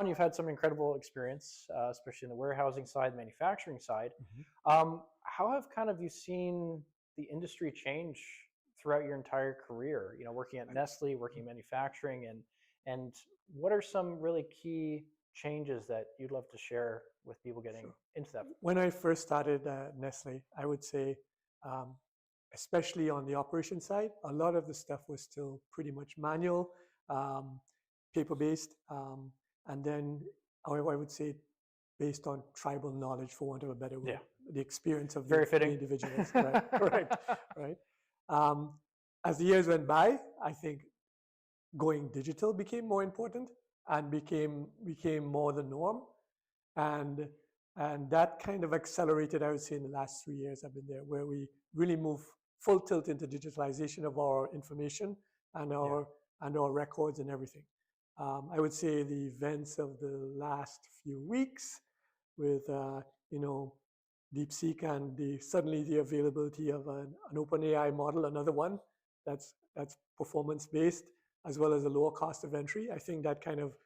You've had some incredible experience, especially in the warehousing side, manufacturing side. Mhm. How have kind of you seen the industry change throughout your entire career? You know, working at I- Nestle, working in manufacturing, and what are some really key changes that you'd love to share with people getting Sure. into that? When I first started at Nestle, I would say, um, especially on the operation side, a lot of the stuff was still pretty much manual, um, paper-based, and then I would say based on tribal knowledge, for want of a better Yeah, word, the experience of very the fitting. individuals. Right, correct, right. Um, as the years went by, I think going digital became more important and became more the norm, and and that kind of accelerated, I would say, in the last 3 years I've been there, where we really move full tilt into digitalization of our information and Yeah, our records and everything. I would say the events of the last few weeks with you know DeepSeek and suddenly the availability of an open AI model, another one that's performance based, as well as a lower cost of entry. I think that kind of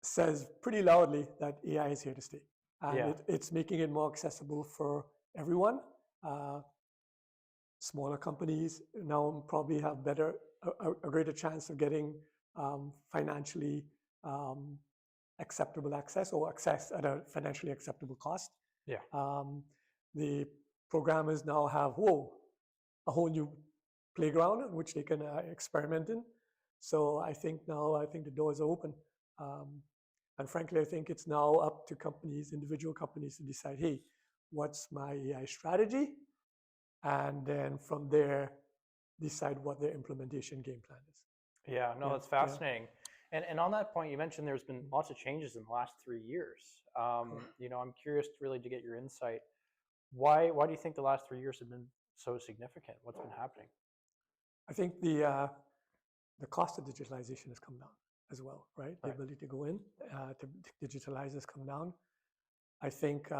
says pretty loudly that AI is here to stay, and yeah, it's making it more accessible for everyone. Uh, Smaller companies now probably have a greater chance of getting financially um, acceptable access, or access at a financially acceptable cost. yeah, Um, the programmers now have a whole new playground in which they can experiment in. So I think the doors are open. Um, and frankly, I think it's now up to companies, individual companies, to decide, hey, what's my AI strategy? And then from there, decide what their implementation game plan is. yeah. No, Yeah, that's yeah, fascinating. And on that point, you mentioned there's been lots of changes in the last 3 years. correct. You know, I'm curious really to get your insight. Why do you think the last 3 years have been so significant? What's been happening? I think the cost of digitalization has come down as well, right? The Right. ability to go in to digitalize has come down. I think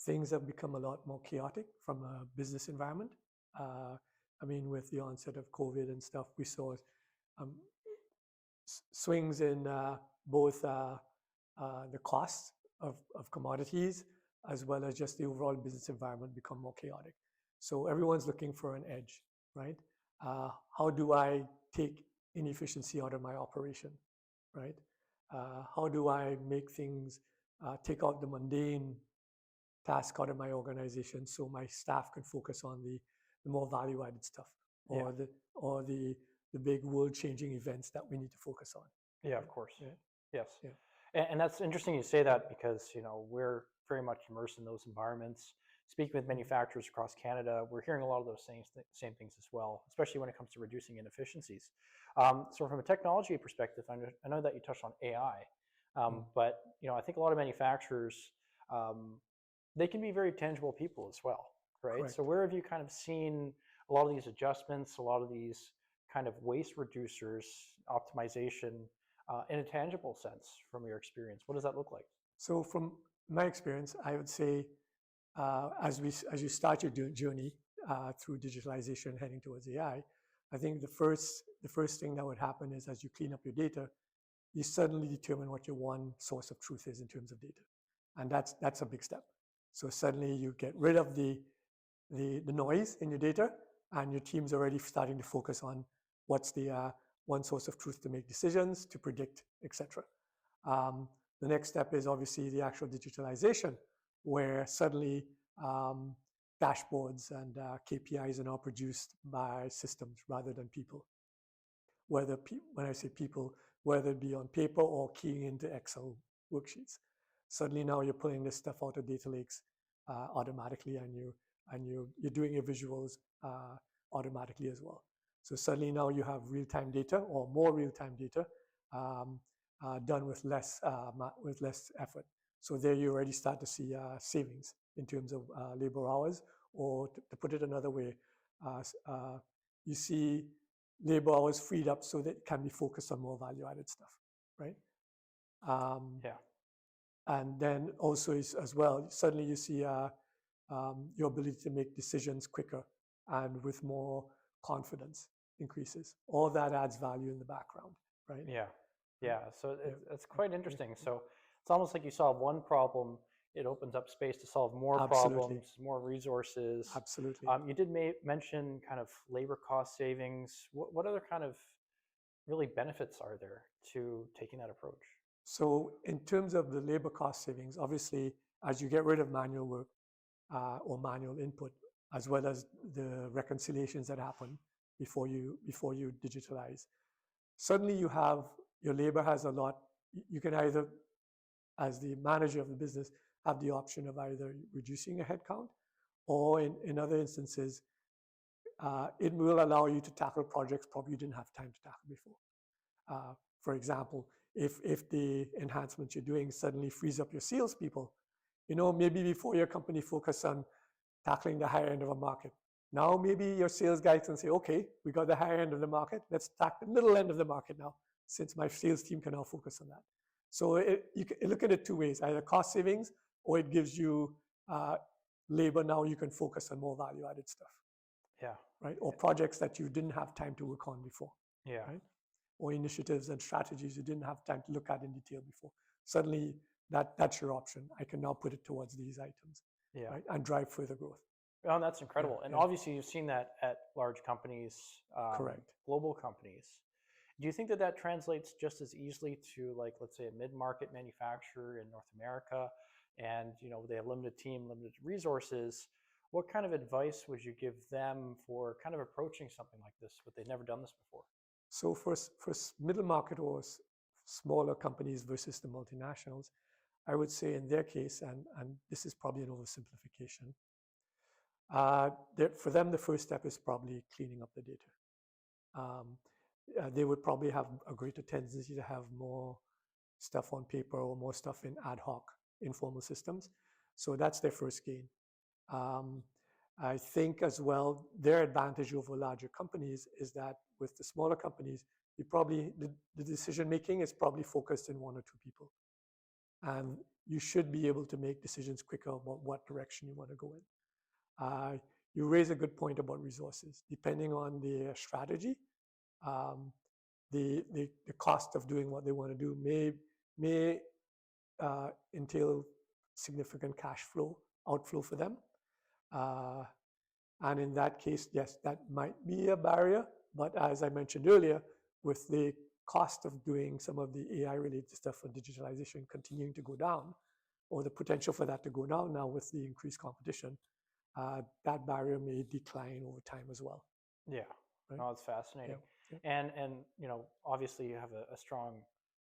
things have become a lot more chaotic from a business environment. Uh, I mean, with the onset of COVID and stuff, we saw um, swings in both the cost of commodities, as well as just the overall business environment become more chaotic. So everyone's looking for an edge, right? How do I take inefficiency out of my operation, right? How do I make things, take out the mundane task out of my organization so my staff can focus on the more value added stuff, Yeah. or the big world changing events that we need to focus on. Yeah, of Right? course. Yeah, Yes. yeah. And that's interesting you say that because, you know, we're very much immersed in those environments. Speaking with Mhm. manufacturers across Canada, we're hearing a lot of those same things as well, especially when it comes to reducing inefficiencies. So from a technology perspective, I know that you touched on AI, Mm. but, you know, I think a lot of manufacturers, um, they can be very tangible people as well, right? So Correct. where have you kind of seen a lot of these adjustments, a lot of these kind of waste reducers, optimization in a tangible sense from your experience? What does that look like? So from my experience, I would say as you start your journey through digitalization heading towards AI, I think the first thing that would happen is, as you clean up your data, you suddenly determine what your one source of truth is in terms of data, and that's a big step. So suddenly you get rid of the noise in your data, and your team's already starting to focus on what's the one source of truth to make decisions, to predict, etc. Um, the next step is obviously the actual digitalization, where suddenly um, dashboards and KPIs are now produced by systems rather than people. When I say people, whether it be on paper or keying into Excel worksheets. Suddenly now you're pulling this stuff out of data lakes automatically, and you're doing your visuals automatically as well. So suddenly now you have real-time data, or more real-time data, um, done with less effort. So there you already start to see savings in terms of labor hours, or to put it another way, uh, you see labor hours freed up so that it can be focused on more value-added stuff, right? Um, Yeah. and then also as well, suddenly you see your ability to make decisions quicker and with more confidence increases. All that adds value in the background, right? Yeah. right? Yeah, so Yeah, it's yeah, quite yeah, interesting. yeah. So it's almost like you solve one problem, it opens up space to solve more Absolutely, problems, more resources. absolutely. You did mention kind of labor cost savings. What other kind of really benefits are there to taking that approach? So in terms of the labor cost savings, obviously, as you get rid of manual work or manual input, as well as the reconciliations that happen before you digitalize, suddenly you have your labor has a lot. You can either, as the manager of the business, have the option of either reducing a headcount, or in other instances, it will allow you to tackle projects probably you didn't have time to tackle before. For example, if the enhancements you're doing suddenly frees up your salespeople, maybe before your company focused on tackling the higher end of a market. Now maybe your sales guys can say, okay, we got the higher end of the market. Let's attack the middle end of the market now, since my sales team can now focus on that. So you can look at it two ways: either cost savings, or it gives you uh, labor. Now you can focus on more value-added stuff, Yeah, right? Or projects that you didn't have time to work on before, yeah, right? Or initiatives and strategies you didn't have time to look at in detail before. Suddenly, that's your option. I can now put it towards these items, yeah. right, and drive further growth. Oh, that's Yeah, incredible. And yeah, obviously, you've seen that at large companies, correct. global companies. Do you think that that translates just as easily to, like, let's say, a mid-market manufacturer in North America, and they have limited team, limited resources? What kind of advice would you give them for kind of approaching something like this, but they've never done this before? So for middle market or smaller companies versus the multinationals, I would say in their case, and this is probably an oversimplification, for them the first step is probably cleaning up the data. Um, they would probably have a greater tendency to have more stuff on paper or more stuff in ad hoc informal systems. So that's their first gain. Um, I think as well, their advantage over larger companies is that with the smaller companies, the decision making is probably focused in one or two people, and you should be able to make decisions quicker about what direction you want to go in. You raise a good point about resources. Depending on the strategy, um, the cost of doing what they want to do may entail significant cash flow outflow for them. Uh, and in that case, yes, that might be a barrier. But as I mentioned earlier, with the cost of doing some of the AI related stuff for digitalization continuing to go down, or the potential for that to go down now with the increased competition, that barrier may decline over time as well. Yeah, Right? no, it's Yeah. fascinating, Yeah. and obviously you have a strong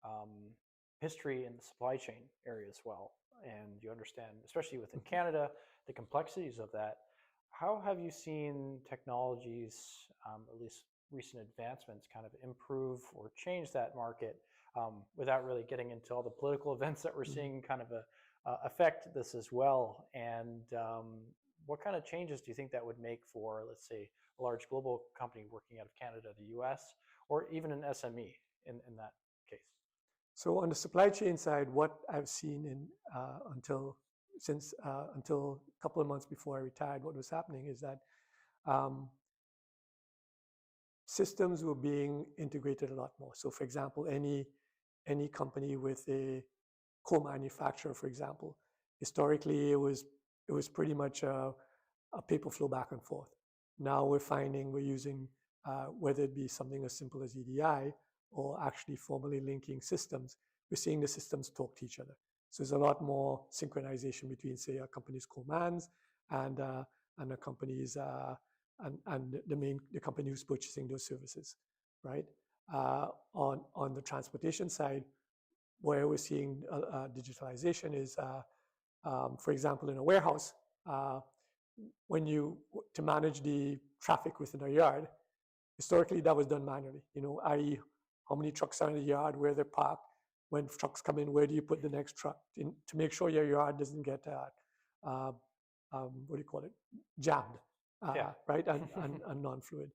um, history in the supply chain area as well, and you understand, especially within Mhm. Canada, the complexities of that. How have you seen technologies, at least recent advancements, kind of improve or change that market without really getting into all the political events that we're Mhm. seeing kind of affect this as well? And what kind of changes do you think that would make for, let's say, a large global company working out of Canada, the US, or even an SME in that case? So on the supply chain side, what I've seen until a couple of months before I retired, what was happening is that um, systems were being integrated a lot more. So, for example, any company with a co-manufacturer, for example, historically it was pretty much a paper flow back and forth. Now we're finding we're using whether it be something as simple as EDI or actually formally linking systems, we're seeing the systems talk to each other. So there's a lot more synchronization between, say, a company's commands and a company's and the company who's purchasing those services, right? On the transportation side, where we're seeing digitalization is, for example, in a warehouse, uh, to manage the traffic within a yard, historically that was done manually, i.e. how many trucks are in the yard, where they're parked, when trucks come in, where do you put the next truck to make sure your yard doesn't get, what do you call it, jammed, Yeah. right, and non-fluid.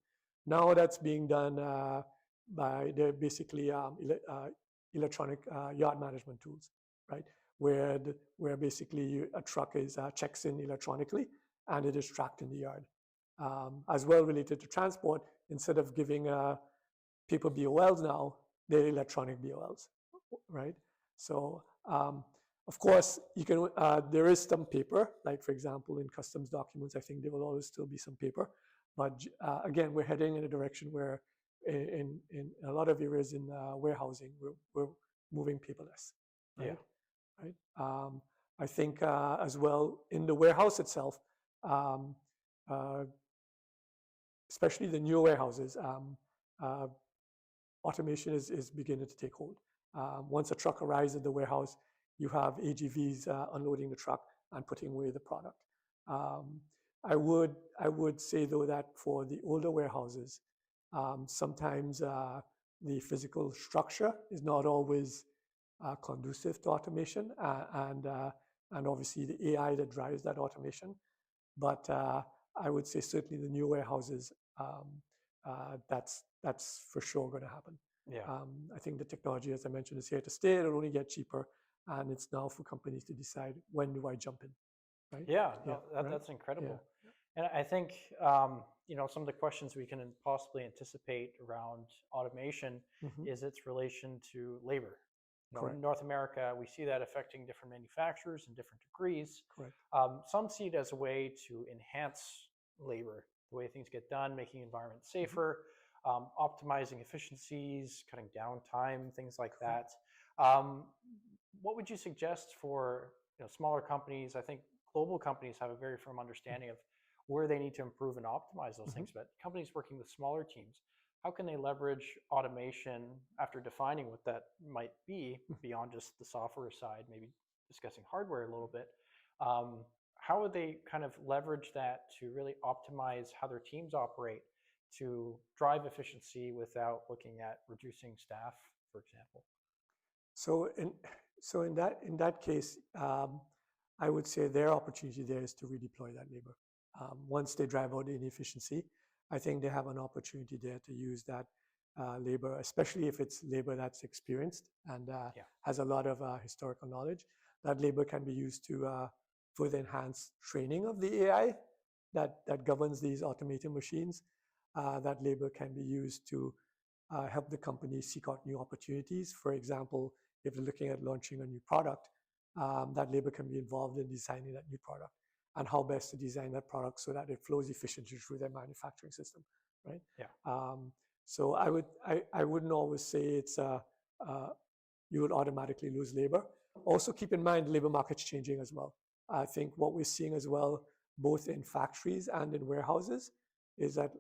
Now that's being done by basically electronic yard management tools, right? Where basically a truck is checks in electronically and it is tracked in the yard. As well related to transport, instead of giving paper BOLs now, they're electronic BOLs, right? So of course, you can. There is some paper, like for example, in customs documents. I think there will always still be some paper, but again, we're heading in a direction where, in a lot of areas in warehousing, we're moving paperless, right? Yeah. Right. I think as well in the warehouse itself, um, uh, especially the new warehouses, uh, automation is beginning to take hold. Once a truck arrives at the warehouse, you have AGVs unloading the truck and putting away the product. Um, I would say though that for the older warehouses, sometimes the physical structure is not always conducive to automation, and obviously the AI that drives that automation. But I would say certainly the new warehouses, that's for sure going to happen. Yeah. I think the technology, as I mentioned, is here to stay. It'll only get cheaper, and it's now for companies to decide when do I jump in, right? Yeah, Yeah, no, right? that's incredible. Yeah. And I think some of the questions we can possibly anticipate around automation Hmm. is its relation to labor. Correct. In North America, we see that affecting different manufacturers in different degrees. Correct. Some see it as a way to enhance labor, the way things get done, making environments safer, optimizing efficiencies, cutting downtime, things like Correct. that. What would you suggest for smaller companies? I think global companies have a very firm understanding of where they need to improve and optimize those Hmm. things. But companies working with smaller teams, how can they leverage automation after defining what that might be beyond just the software side, maybe discussing hardware a little bit? How would they kind of leverage that to really optimize how their teams operate to drive efficiency without looking at reducing staff, for example? So in that case, I would say their opportunity there is to redeploy that labor. Once they drive out the inefficiency, I think they have an opportunity there to use that labor, especially if it's labor that's experienced and Yeah. has a lot of historical knowledge. That labor can be used to further enhance training of the AI that governs these automated machines. That labor can be used to help the company seek out new opportunities. For example, if they're looking at launching a new product, that labor can be involved in designing that new product and how best to design that product so that it flows efficiently through their manufacturing system, right? Yeah. So I wouldn't always say it's you would automatically lose labor. Also keep in mind the labor market's changing as well. I think what we're seeing as well, both in factories and in warehouses, is that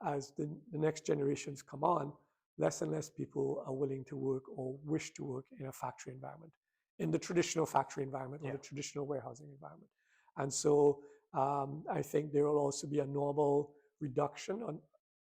as the next generations come on, less and less people are willing to work or wish to work in a factory environment, in the traditional factory environment or Yeah. the traditional warehousing environment. And so I think there will also be a normal reduction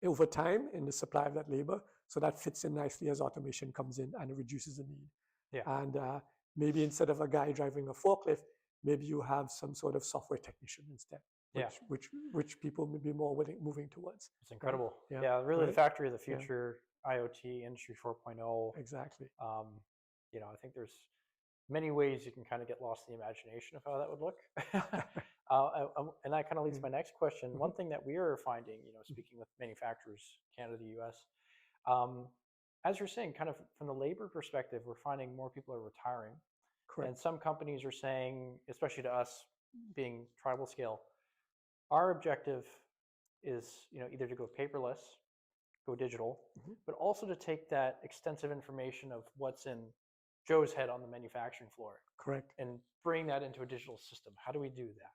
over time in the supply of that labor. So that fits in nicely as automation comes in and it reduces the need. Yeah. And maybe instead of a guy driving a forklift, maybe you have some sort of software technician instead, Yeah. which people may be more willing moving towards. It's incredible. Right? Yeah, really the Right? factory of the Yeah. future, IoT, Industry 4.0. Exactly. I think there's many ways you can kind of get lost in the imagination of how that would look. And that kind of leads to my next question. One thing that we are finding, speaking with manufacturers, Canada, the US, as you're saying, kind of from the labor perspective, we're finding more people are retiring. Correct. And some companies are saying, especially to us being TribalScale, our objective is either to go paperless, go digital, but also to take that extensive information of what's in Joe's head on the manufacturing floor Correct. and bring that into a digital system. How do we do that?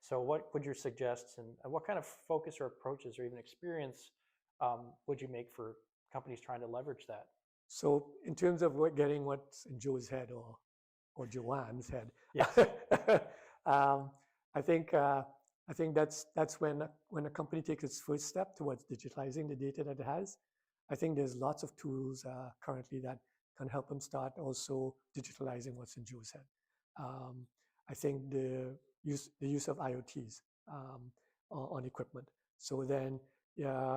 So what would you suggest, and what kind of focus or approaches or even experience would you make for companies trying to leverage that? So in terms of getting what's in Joe's head or Joanne's head, Yes. I think that's when a company takes its first step towards digitalizing the data that it has. I think there's lots of tools currently that can help them start also digitalizing what's in Joe's head. I think the use of IoTs on equipment. So then,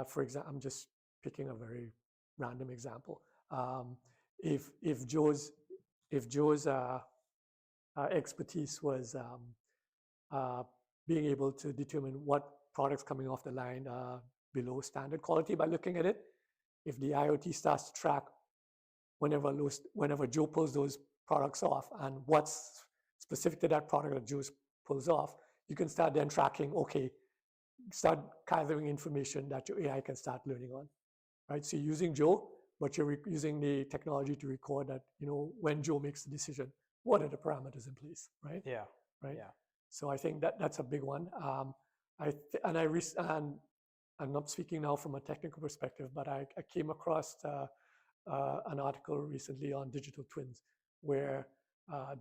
for example, I'm just picking a very random example. If Joe's expertise was being able to determine what products coming off the line are below standard quality by looking at it, if the IoT starts to track whenever Joe pulls those products off and what's specific to that product that Joe pulls off, you can start then tracking, okay, start gathering information that your AI can start learning on, right? So you're using Joe, but you're using the technology to record that, when Joe makes the decision, what are the parameters in place, right? Yeah. Right. Yeah. So I think that's a big one. And I'm not speaking now from a technical perspective, but I came across an article recently on digital twins, where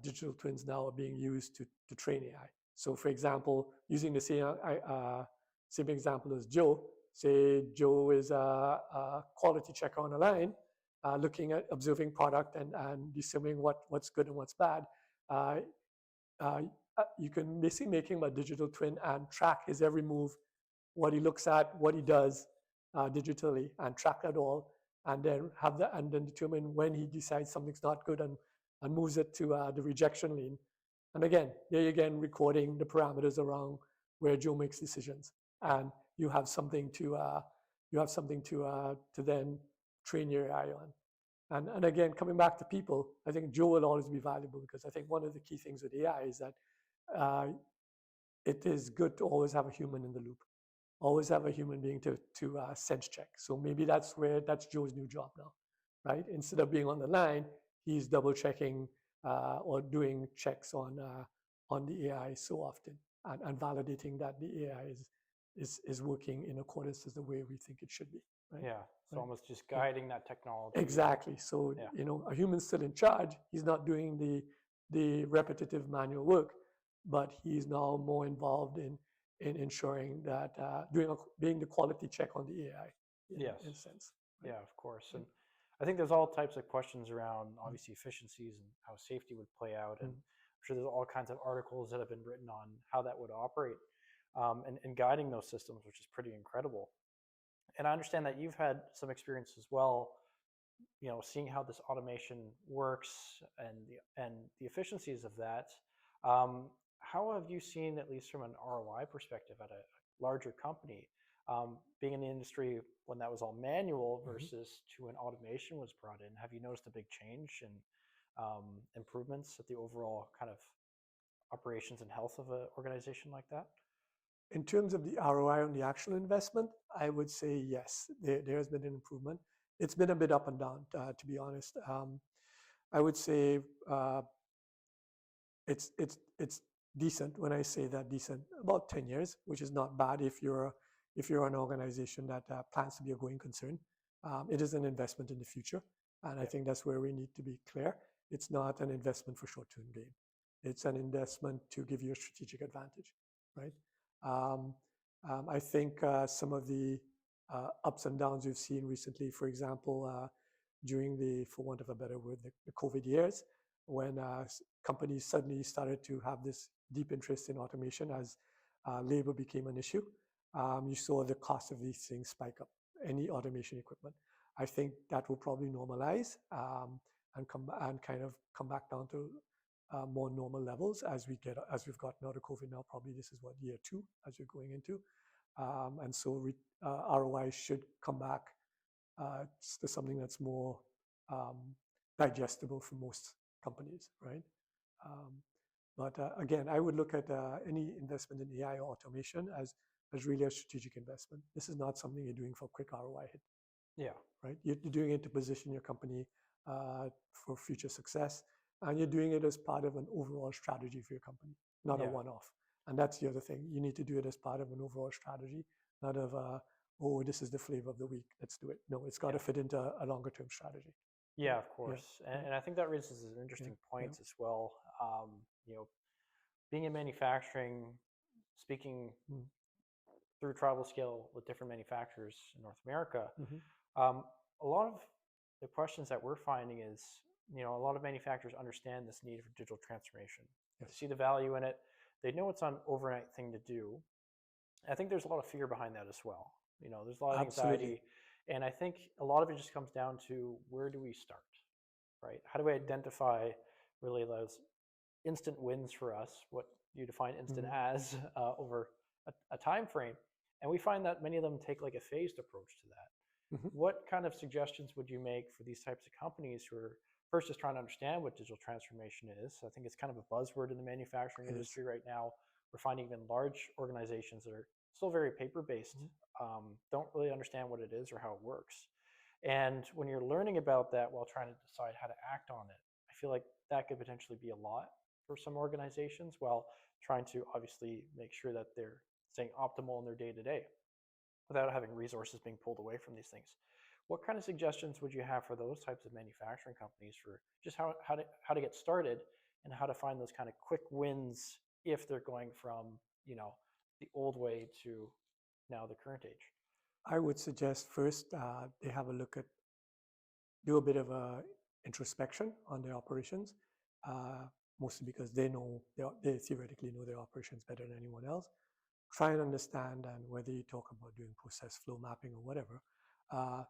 digital twins now are being used to train AI. So, for example, using the same example as Joe, say Joe is a quality checker on a line, looking at observing product and determining what's good and what's bad. Uh, you can basically make him a digital twin and track his every move, what he looks at, what he does digitally, and track that all, and then determine when he decides something's not good and moves it to the rejection lane. And again, there you again recording the parameters around where Joe makes decisions, and you have something to then train your AI on. And again, coming back to people, I think Joe will always be valuable, because I think one of the key things with AI is that it is good to always have a human in the loop, always have a human being to sense check. So maybe that's Joe's new job now, right? Instead of being on the line, he's double checking or doing checks on the AI so often, and validating that the AI is working in accordance with the way we think it should be. Right? Yeah. So Right? almost just guiding that technology. Exactly. So Yeah. a human's still in charge. He's not doing the repetitive manual work, but he's now more involved in ensuring that being the quality check on the AI Yes. in a sense. Right? Yeah, of course. And I think there's all types of questions around obviously efficiencies and how safety would play out. And I'm sure there's all kinds of articles that have been written on how that would operate, and guiding those systems, which is pretty incredible. And I understand that you've had some experience as well, seeing how this automation works and the efficiencies of that. How have you seen, at least from an ROI perspective, at a larger company, being in the industry when that was all manual versus to when automation was brought in? Have you noticed a big change and improvements at the overall kind of operations and health of an organization like that? In terms of the ROI on the actual investment, I would say yes, there has been an improvement. It's been a bit up and down, to be honest. I would say it's decent. When I say that decent, about 10 years, which is not bad if you're an organization that plans to be a going concern. It is an investment in the future, and I think that's where we need to be clear. It's not an investment for short-term gain. It's an investment to give you a strategic advantage, right? I think some of the ups and downs we've seen recently, for example, during for want of a better word, the COVID years, when companies suddenly started to have this deep interest in automation as labor became an issue, you saw the cost of these things spike up, any automation equipment. I think that will probably normalize and kind of come back down to more normal levels as we've gotten out of COVID now. Probably this is what, year 2 as we're going into, and so ROI should come back to something that's more digestible for most companies, right? But again, I would look at any investment in AI or automation as really a strategic investment. This is not something you're doing for quick ROI hit. Yeah. Right? You're doing it to position your company for future success, and you're doing it as part of an overall strategy for your company, not a one-off. And that's the other thing. You need to do it as part of an overall strategy, not of oh, this is the flavor of the week, let's do it. No, it's got to fit into a longer-term strategy. Yeah, of course. And I think that raises an interesting point as well. Being in manufacturing, speaking through TribalScale with different manufacturers in North America, a lot of the questions that we're finding is, a lot of manufacturers understand this need for digital transformation. They see the value in it. They know it's an overnight thing to do. I think there's a lot of fear behind that as well. There's a lot of anxiety. And I think a lot of it just comes down to, where do we start, right? How do we identify really those instant wins for us, what you define instant as, over a time frame? And we find that many of them take like a phased approach to that. Mhm. what kind of suggestions would you make for these types of companies who are first just trying to understand what digital transformation is? I think it's kind of a buzzword in the manufacturing It is. industry right now. We're finding even large organizations that are still very paper based, Mhm. don't really understand what it is or how it works. And when you're learning about that while trying to decide how to act on it, I feel like that could potentially be a lot for some organizations while trying to obviously make sure that they're staying optimal in their day to day without having resources being pulled away from these things. What kind of suggestions would you have for those types of manufacturing companies for just how to get started and how to find those kind of quick wins if they're going from, you know, the old way to now the current age? I would suggest first they have a look at, do a bit of a introspection on their operations, uh, mostly because they theoretically know their operations better than anyone else. Try and understand, and whether you talk about doing process flow mapping or whatever, uh,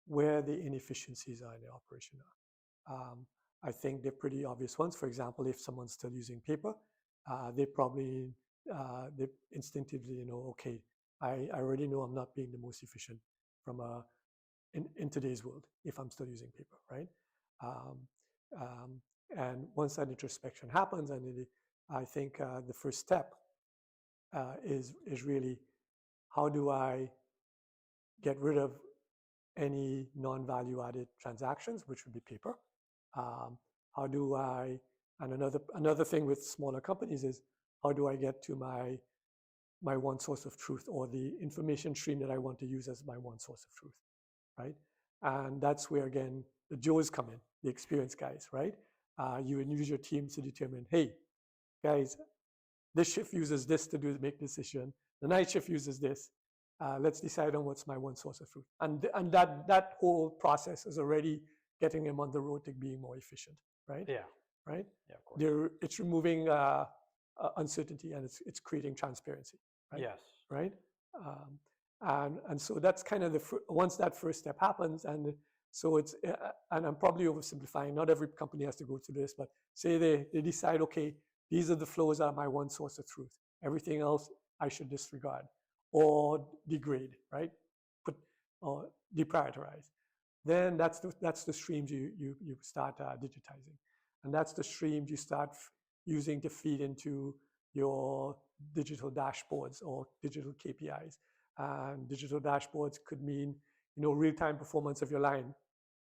where the inefficiencies are in the operation are. I think they're pretty obvious ones. For example, if someone's still using paper, they probably they instinctively know, okay, I already know I'm not being the most efficient from in today's world if I'm still using paper, right? Um, um, and once that introspection happens, I think the first step is really, how do I get rid of any non-value added transactions, which would be paper? Um, how do I, and another thing with smaller companies is, how do I get to my one source of truth, or the information stream that I want to use as my one source of truth, right? And that's where, again, the Joes come in, the experienced guys, right? You would use your teams to determine, hey, guys, this shift uses this to make decision. The night shift uses this. Let's decide on what's my one source of truth. And that whole process is already getting them on the road to being more efficient, right? Yeah, Right? yeah, of course. It's removing uncertainty, and it's creating transparency, right? Yes. Right? Um, and so that's kind of once that first step happens, and so and I'm probably oversimplifying. Not every company has to go through this, but say they decide, okay, these are the flows that are my one source of truth. Everything else I should disregard or degrade, right? Put or deprioritize. Then that's the streams you start digitizing, and that's the streams you start using to feed into your digital dashboards or digital KPIs. And digital dashboards could mean, real-time performance of your line,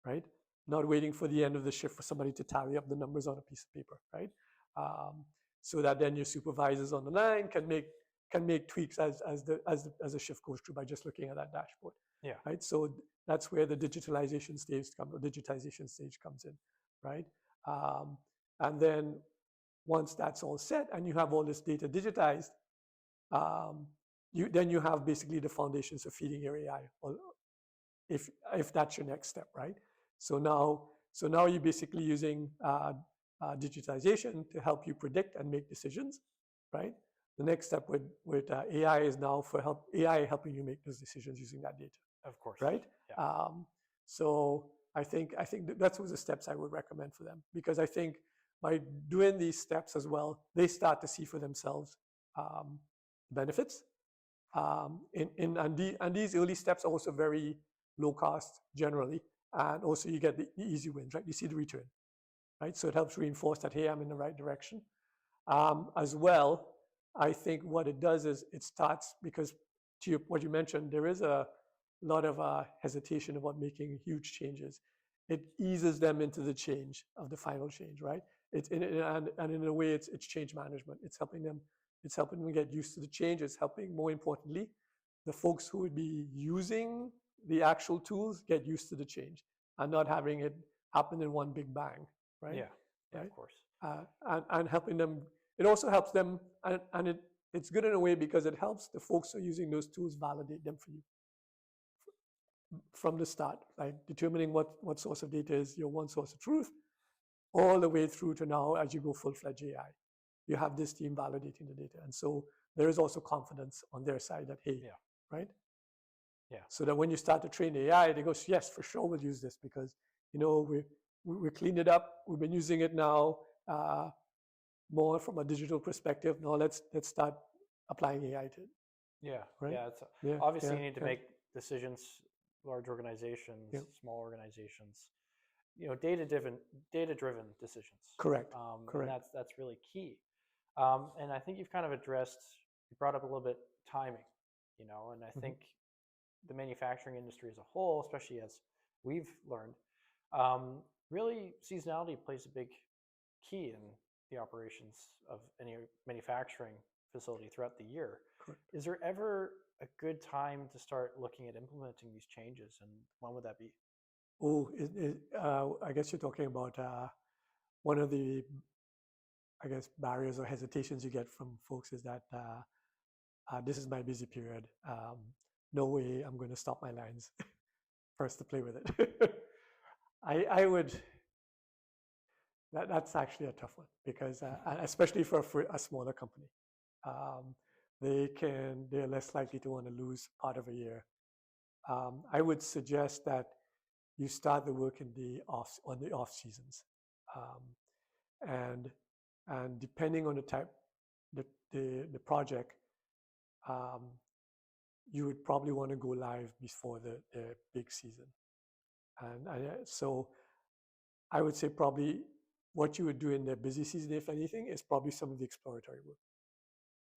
right? Not waiting for the end of the shift for somebody to tally up the numbers on a piece of paper, right? Um, so that then your supervisors on the line can make tweaks as the shift goes through by just looking at that dashboard, Yeah. right? So that's where the digitization stage comes in, right? Um, and then once that's all set and you have all this data digitized, um, then you have basically the foundations of feeding your AI, or if that's your next step, right? So now you're basically using digitization to help you predict and make decisions, right? The next step with AI is now for AI helping you make those decisions using that data, Of course. right? Yeah. So I think that's the steps I would recommend for them, because I think by doing these steps as well, they start to see for themselves um, benefits. And these early steps are also very low cost generally, and also you get the easy wins, right? You see the return, right? So it helps reinforce that, hey, I'm in the right direction. As well, I think what it does is it starts, because what you mentioned, there is a lot of hesitation about making huge changes. It eases them into the change of the final change, right? And in a way, it's change management. It's helping them get used to the change. It's helping, more importantly, the folks who would be using the actual tools get used to the change and not having it happen in one big bang, right? Yeah. Yeah, of Right? course. And helping them. It also helps them, and it's good in a way because it helps the folks who are using those tools validate them for you from the start, like determining what source of data is your one source of truth, all the way through to now as you go full-fledged AI. You have this team validating the data. And so there is also confidence on their side that, hey, Yeah. right? Yeah. So that when you start to train the AI, they go, yes, for sure we'll use this, because, we cleaned it up. We've been using it now more from a digital perspective. Now let's start applying AI to it, Yeah. right? Yeah. It's Yeah, obviously yeah, you need to yeah. make decisions large organizations, Yeah. small organizations, data driven decisions, Correct. and Correct. that's really key. And I think you've kind of you brought up a little bit timing, and I Hmm. think the manufacturing industry as a whole, especially as we've learned, um, really seasonality plays a big key in the operations of any manufacturing facility throughout the year. Correct. Is there ever a good time to start looking at implementing these changes, and when would that be? Oh, I guess you're talking about one of the, I guess, barriers or hesitations you get from folks is that this is my busy period. No way I'm going to stop my lines first to play with it. I would, that's actually a tough one because, especially for a smaller company, um, they're less likely to want to lose part of a year. I would suggest that you start the work on the off seasons, um, and depending on the type, the project, um, you would probably want to go live before the big season. And so I would say probably what you would do in the busy season, if anything, is probably some of the exploratory work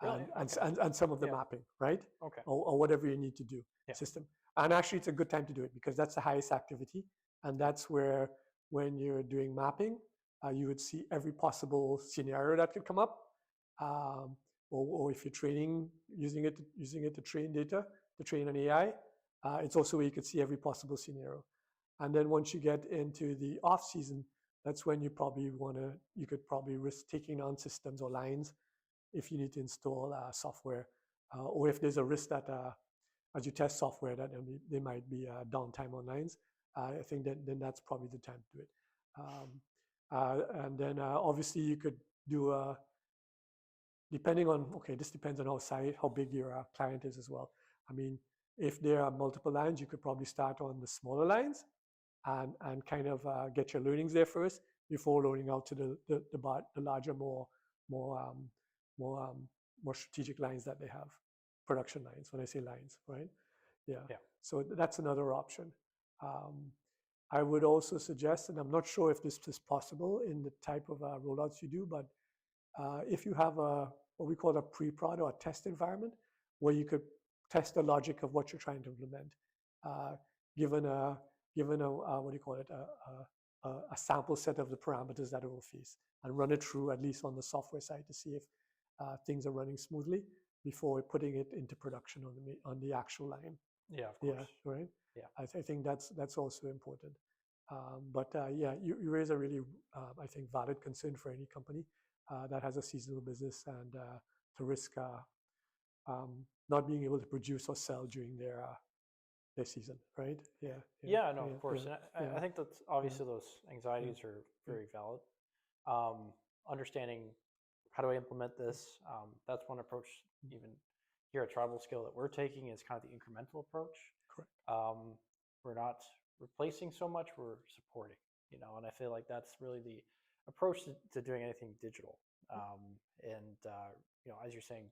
Really? Okay. and some of the Yeah. mapping, right? Okay. Or whatever you need to do Yeah. system. And actually, it's a good time to do it because that's the highest activity. And Yeah. that's where, when you're doing mapping, you would see every possible scenario that could come up. Um, or if you're training, using it to train data, to train an AI, it's also where you could see every possible scenario. And then once you get into the off season, that's when you could probably risk taking on systems or lines if you need to install software, or if there's a risk that as you test software that there might be downtime on lines. I think then that's probably the time to do it. And then obviously you could do depending on, okay, this depends on how big your client is as well. I mean, if there are multiple lines, you could probably start on the smaller lines and kind of get your learnings there first before rolling out to the larger, more um, more um, more strategic lines that they have, production lines. When I say lines, right? Yeah. Yeah. So that's another option. Um, I would also suggest, and I'm not sure if this is possible in the type of rollouts you do, but if you have what we call a pre-prod or a test environment, where you could test the logic of what you're trying to implement, uh, given a what do you call it, a sample set of the parameters that it will face, and run it through at least on the software side to see if things are running smoothly before putting it into production on the actual line. Yeah. Of Yeah, course. right. Yeah. I think that's also important. But yeah, you raise a really, I think, valid concern for any company that has a seasonal business and to risk not being able to produce or sell during their season, right? Yeah, yeah, Yeah. No. yeah, Of course. yeah, And yeah, I think that's yeah, obviously those yeah, anxieties are yeah, very valid. Understanding how do I implement this? That's one approach. Even here at TribalScale that we're taking is kind of the incremental approach. correct. Um, we're not replacing so much; we're supporting. And I feel like that's really the approach to doing anything digital. And as you're saying,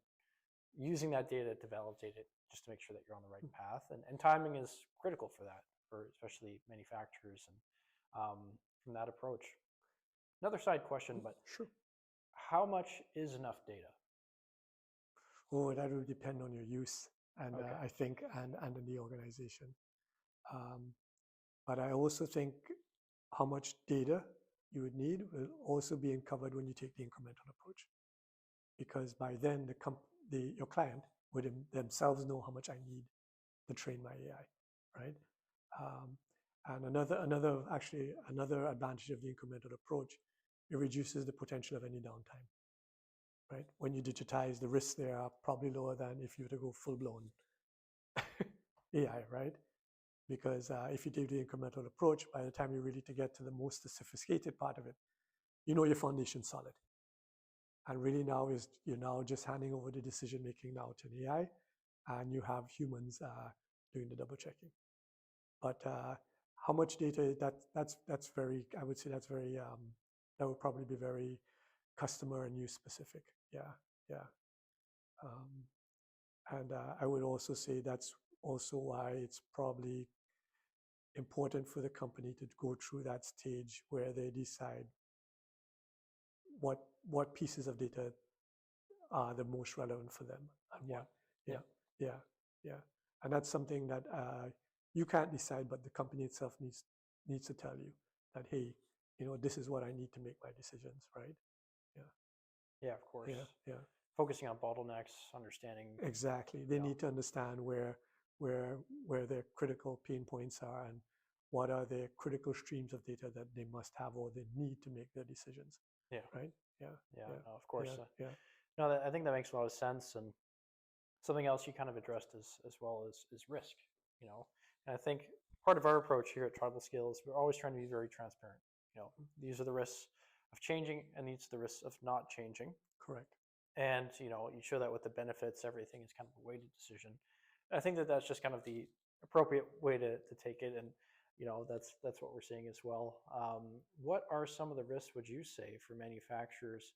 using that data to validate it just to make sure that you're on the right path. And timing is critical for that, for especially manufacturers. And from that approach, another side question, but Sure. how much is enough data? Oh, that will depend on your use, and Okay. I think, and in the organization. Um, but I also think how much data you would need will also be covered when you take the incremental approach, because by then your client would themselves know how much I need to train my AI, right? Um, and another advantage of the incremental approach, it reduces the potential of any downtime, right? When you digitize, the risks there are probably lower than if you were to go full blown AI, right? Because if you do the incremental approach, by the time you're ready to get to the most sophisticated part of it, you know your foundation's solid. And really now you're now just handing over the decision making now to an AI, and you have humans doing the double checking. But how much data, that's very, I would say that's very, that would probably be very customer and use specific. Yeah, yeah. And I would also say that's also why it's probably important for the company to go through that stage where they decide what pieces of data are the most relevant for them and Yeah. what. Yeah. Yeah, yeah. And that's something that you can't decide, but the company itself needs to tell you that, hey, this is what I need to make my decisions, right? Yeah, Yeah, of course. yeah. Focusing on bottlenecks, understanding. Exactly. They need to understand where their critical pain points are and what are the critical streams of data that they must have or they need to make their decisions. Yeah. Right? Yeah. Yeah. Yeah. No, of course. Yeah. No, I think that makes a lot of sense. And something else you kind of addressed as well is risk. And I think part of our approach here at TribalScale is we're always trying to be very transparent. These are the risks of changing, and these are the risks of not changing. Correct. And you show that with the benefits, everything is kind of a weighted decision. I think that that's just kind of the appropriate way to take it, and that's what we're seeing as well. What are some of the risks, would you say, for manufacturers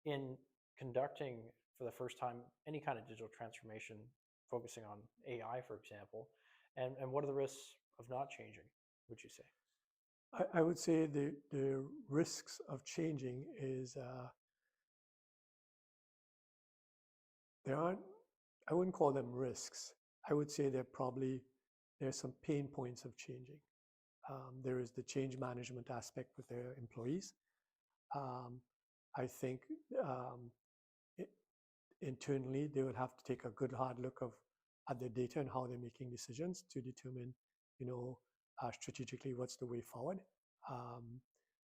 in conducting for the first time any kind of digital transformation, focusing on AI, for example, and what are the risks of not changing, would you say? I would say the risks of changing is there aren't, I wouldn't call them risks. I would say there's some pain points of changing. There is the change management aspect with their employees. I think it, internally they would have to take a good hard look at their data and how they're making decisions to determine, strategically what's the way forward.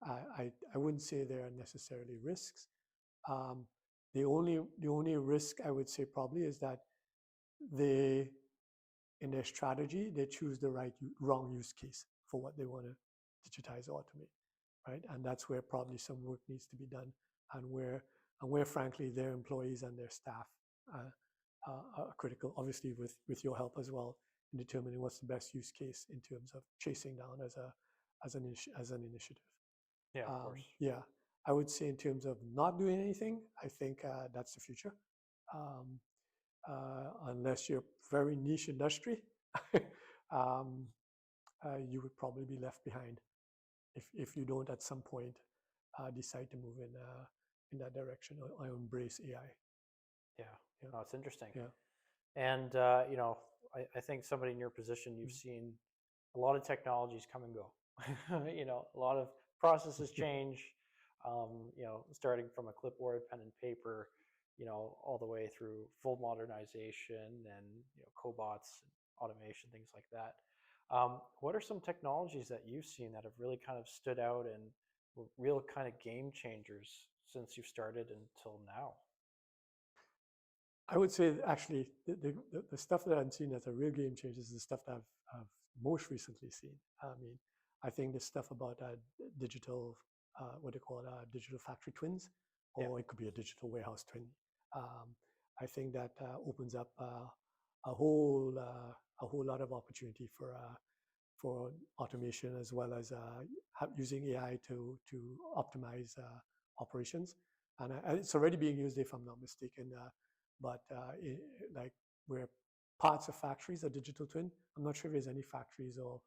I wouldn't say there are necessarily risks. The only risk I would say probably is that they, in their strategy, they choose the wrong use case for what they want to digitize or automate, right? And that's where probably some work needs to be done, and where frankly their employees and their staff are critical, obviously with your help as well in determining what's the best use case in terms of chasing down as an initiative. Yeah, of course. Yeah, I would say in terms of not doing anything, I think that's the future. Um, Unless you're very niche industry, um, you would probably be left behind if you don't at some point decide to move in that direction or embrace AI. Yeah. Yeah. No, it's interesting. Yeah. And I think somebody in your position, you've seen a lot of technologies come and go. A lot of processes change. Starting from a clipboard, pen and paper, all the way through full modernization and cobots, automation, things like that. What are some technologies that you've seen that have really kind of stood out and were real kind of game changers since you started until now? I would say actually the stuff that I've seen as a real game changer is the stuff that I've most recently seen. I mean, I think the stuff about digital, what they call digital factory twins, Yeah. or it could be a digital warehouse twin. Um, I think that opens up a whole lot of opportunity for automation as well as using AI to optimize operations. And it's already being used, if I'm not mistaken. But like where parts of factories are digital twin. I'm not sure if there's any factories or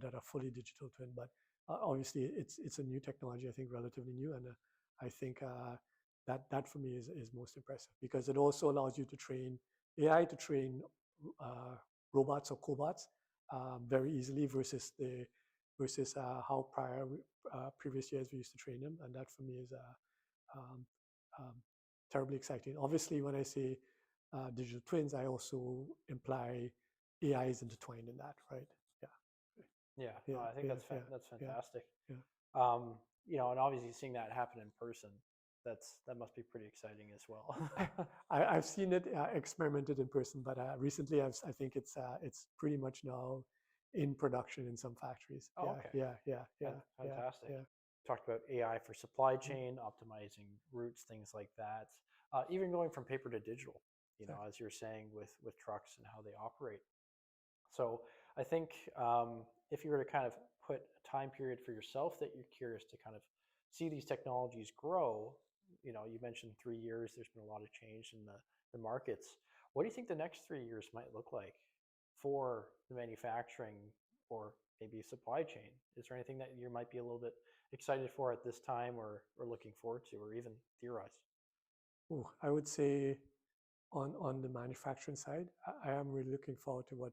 that are fully digital twin, but obviously it's a new technology. I think relatively new, and I think that for me is most impressive because it also allows you to train AI to train robots or cobots very easily versus how previous years we used to train them, and that for me is um, um, terribly exciting. Obviously, when I say digital twins, I also imply AI is intertwined in that, right? Yeah. Yeah, Yeah. I think Yeah. that's Yeah. fantastic. Yeah. And obviously seeing that happen in person, that must be pretty exciting as well. I've seen it experimented in person, but recently I think it's pretty much now in production in some factories. Oh, Yeah. okay. Yeah. Yeah. Yeah. Fantastic. Yeah. Talked about AI for supply chain, optimizing routes, things like that. Even going from paper to digital, Exactly. as you're saying with trucks and how they operate. So I think if you were to kind of put a time period for yourself that you're curious to kind of see these technologies grow, you mentioned 3 years, there's been a lot of change in the markets. What do you think the next 3 years might look like for the manufacturing or maybe supply chain? Is there anything that you might be a little bit excited for at this time or looking forward to or even theorize? Ooh, I would say on the manufacturing side, I am really looking forward to what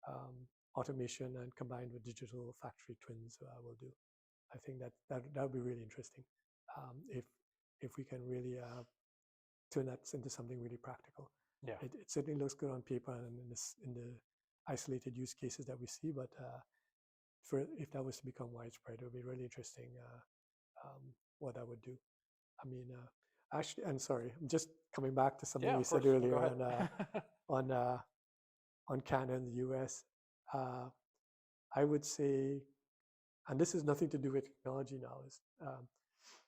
um, automation and combined with digital factory twins will do. I think that would be really interesting if we can really turn that into something really practical. Yeah. It certainly looks good on paper and in the isolated use cases that we see, but if that was to become widespread, it would be really interesting what that would do. I mean, actually, I'm sorry, I'm just coming back to something Yeah, you of said course. No, go earlier ahead. on on Canada and the US. Uh, I would say, and this has nothing to do with technology now, is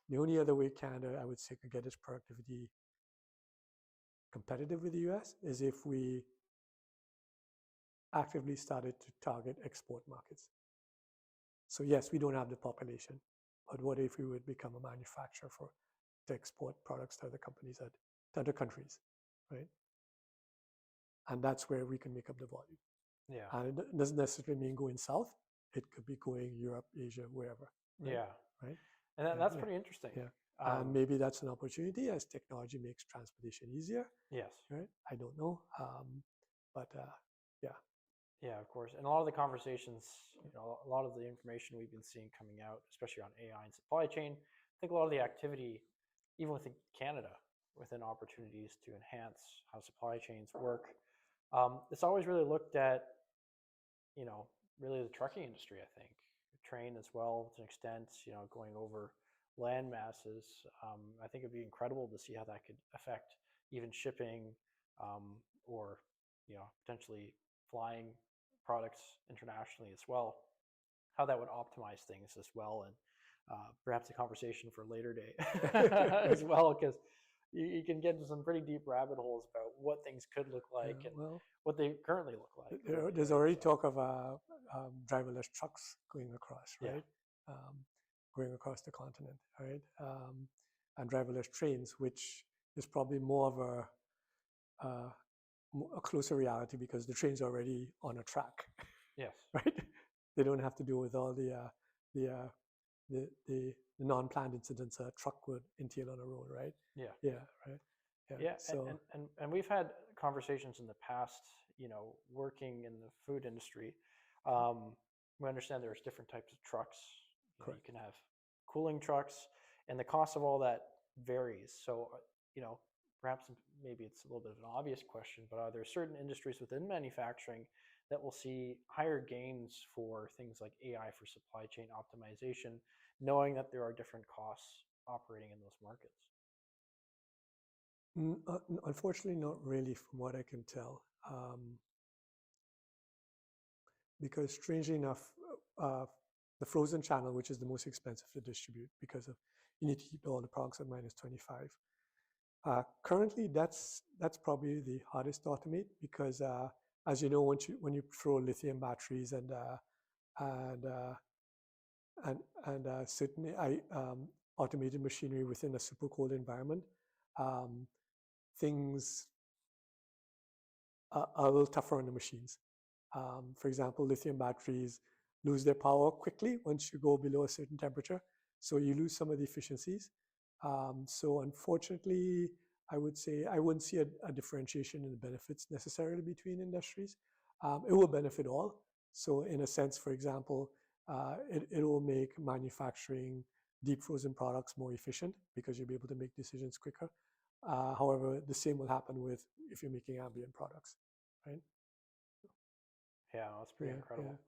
the only other way Canada, I would say, could get its productivity competitive with the US is if we actively started to target export markets. So yes, we don't have the population, but what if we would become a manufacturer to export products to other companies to other countries, right? And that's where we can make up the volume. Yeah. And it doesn't necessarily mean going south. It could be going Europe, Asia, wherever, right? Yeah. Right? And Yeah, that's yeah, pretty interesting. yeah. And maybe that's an opportunity as technology makes transportation easier, Yes. right? I don't know, but yeah. Yeah, of course. And a lot of the conversations, a lot of the information we've been seeing coming out, especially on AI and supply chain, I think a lot of the activity, even within Canada, within opportunities to enhance how supply chains work, it's always really looked at, really the trucking industry, I think, train as well to an extent, going over land masses. I think it'd be incredible to see how that could affect even shipping or, potentially flying products internationally as well, how that would optimize things as well. And perhaps a conversation for later day as well, because you can get into some pretty deep rabbit holes about what things could look like and Well, what they currently look like. Really, there's right? already So, talk of driverless trucks going across, yeah, right? Going across the continent, right? And driverless trains, which is probably more of a closer reality because the train's already on a track, yes, right? They don't have to deal with all the uh, the non-planned incidents a truck would entail on a road, right? yeah. Yeah, right. Yeah. Yeah, So and we've had conversations in the past, working in the food industry. Um, we understand there's different types of trucks. You correct. can have cooling trucks, and the cost of all that varies. So, perhaps maybe it's a little bit of an obvious question, but are there certain industries within manufacturing that will see higher gains for things like AI for supply chain optimization, knowing that there are different costs operating in those markets? Unfortunately, not really, from what I can tell, because strangely enough, the frozen channel, which is the most expensive to distribute, because of you need to keep all the products at -25. Currently, that's probably the hardest to automate because, as you know, when you throw lithium batteries and uh, certain automated machinery within a super cold environment, um, things are a little tougher on the machines. For example, lithium batteries lose their power quickly once you go below a certain temperature, so you lose some of the efficiencies. So unfortunately, I would say I wouldn't see a differentiation in the benefits necessarily between industries. It will benefit all. So in a sense, for example, it will make manufacturing deep frozen products more efficient because you'll be able to make decisions quicker. However, the same will happen with if you're making ambient products, right? Yeah, that's pretty Yeah, yeah, incredible.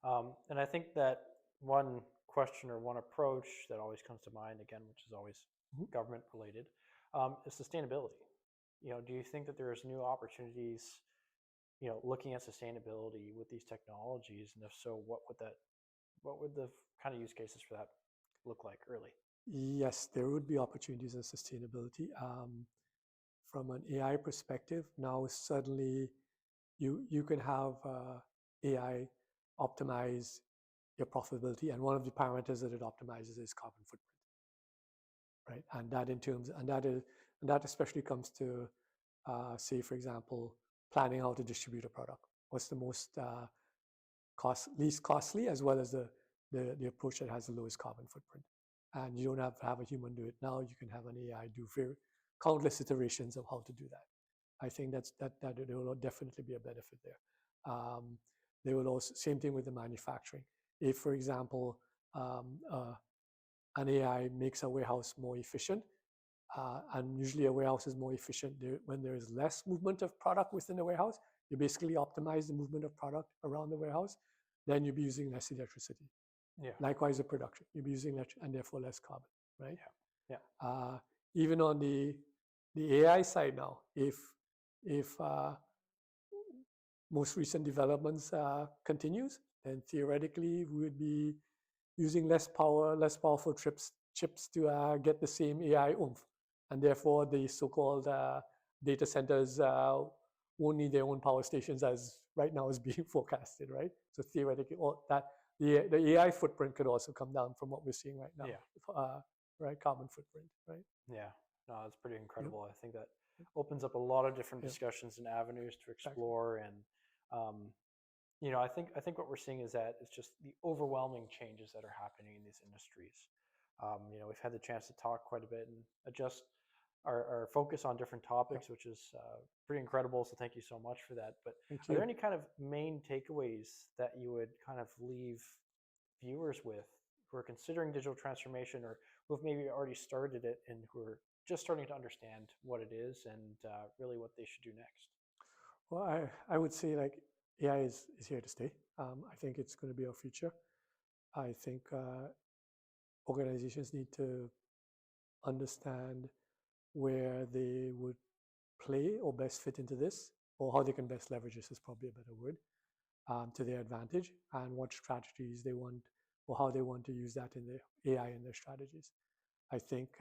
yeah. And I think that one question or one approach that always comes to mind, again, which is always Mhm. government related, is sustainability. Do you think that there's new opportunities, looking at sustainability with these technologies? And if so, what would the kind of use cases for that look like early? Yes, there would be opportunities in sustainability. From an AI perspective, now suddenly you can have AI optimize your profitability, and one of the parameters that it optimizes is carbon footprint, right? And that in terms, and that especially comes to, say, for example, planning how to distribute a product. what's the most least costly, as well as the approach that has the lowest carbon footprint. And you don't have to have a human do it now. You can have an AI do countless iterations of how to do that. I think that there will definitely be a benefit there. They will also, same thing with the manufacturing. If, for example, an AI makes a warehouse more efficient, and usually a warehouse is more efficient when there is less movement of product within the warehouse. You basically optimize the movement of product around the warehouse, then you'll be using less electricity. Yeah. Likewise, the production, you'll be using less, and therefore less carbon, right? Yeah. Yeah. Even on the AI side now, if most recent developments continues, then theoretically we would be using less powerful chips to get the same AI oomph, and therefore the so-called data centers won't need their own power stations as right now is being forecasted, right? So theoretically, the AI footprint could also come down from what we're seeing right now, right? Carbon footprint, right? Yeah, no, that's pretty incredible. I think that opens up a lot of different discussions and avenues to explore. And I think what we're seeing is that it's just the overwhelming changes that are happening in these industries. We've had the chance to talk quite a bit and adjust our focus on different topics, which is pretty incredible. So thank you so much for that. But are there any kind of main takeaways that you would kind of leave viewers with who are considering digital transformation, or who have maybe already started it and who are just starting to understand what it is and really what they should do next? Well, I would say like AI is here to stay. I think it's going to be our future. I think organizations need to understand where they would play or best fit into this, or how they can best leverage this is probably a better word, to their advantage, and what strategies they want or how they want to use that in their AI in their strategies. I think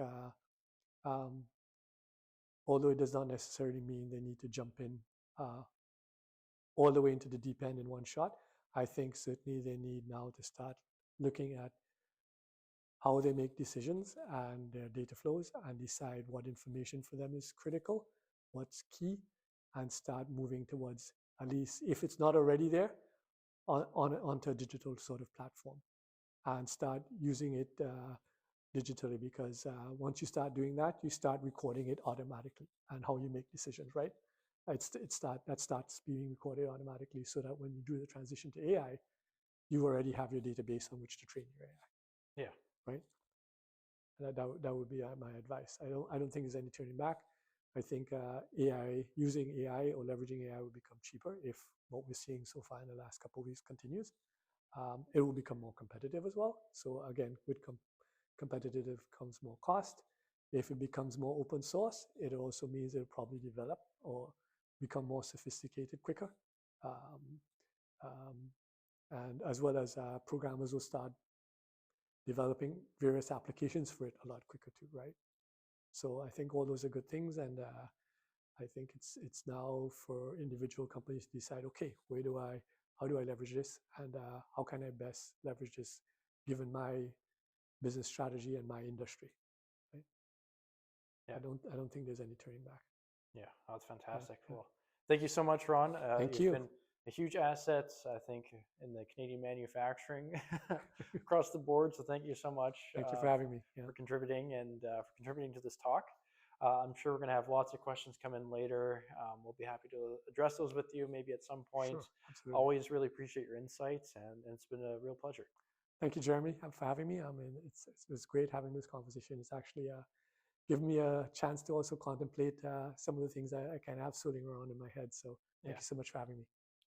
although it does not necessarily mean they need to jump in all the way into the deep end in one shot, I think certainly they need now to start looking at how they make decisions and their data flows, and decide what information for them is critical, what's key, and start moving towards, at least if it's not already there, onto a digital sort of platform, and start using it digitally, because once you start doing that, you start recording it automatically and how you make decisions, right? That starts being recorded automatically, so that when you do the transition to AI, you already have your database on which to train your AI. Yeah. Right. That would be my advice. I don't think there's any turning back. I think using AI or leveraging AI will become cheaper if what we're seeing so far in the last couple of weeks continues. It will become more competitive as well. So again, with competitive comes more cost. If it becomes more open source, it also means it'll probably develop or become more sophisticated quicker. And as well as programmers will start developing various applications for it a lot quicker too, right? So I think all those are good things, and I think it's now for individual companies to decide, okay, how do I leverage this, and how can I best leverage this given my business strategy and my industry, right? Yeah. I don't think there's any turning back. Yeah, that's fantastic. Yeah. Well, thank you so much, Ron. Thank you. You've been a huge asset, I think, in the Canadian manufacturing across the board. So thank you so much. Thank you for having me. For contributing and for contributing to this talk. I'm sure we're going to have lots of questions come in later. We'll be happy to address those with you maybe at some point. Sure, absolutely. Always really appreciate your insights, and it's been a real pleasure. Thank you, Jeremy, for having me. I mean, it's great having this conversation. It's actually given me a chance to also contemplate some of the things I kind of have swirling around in my head. So thank you so much for having me.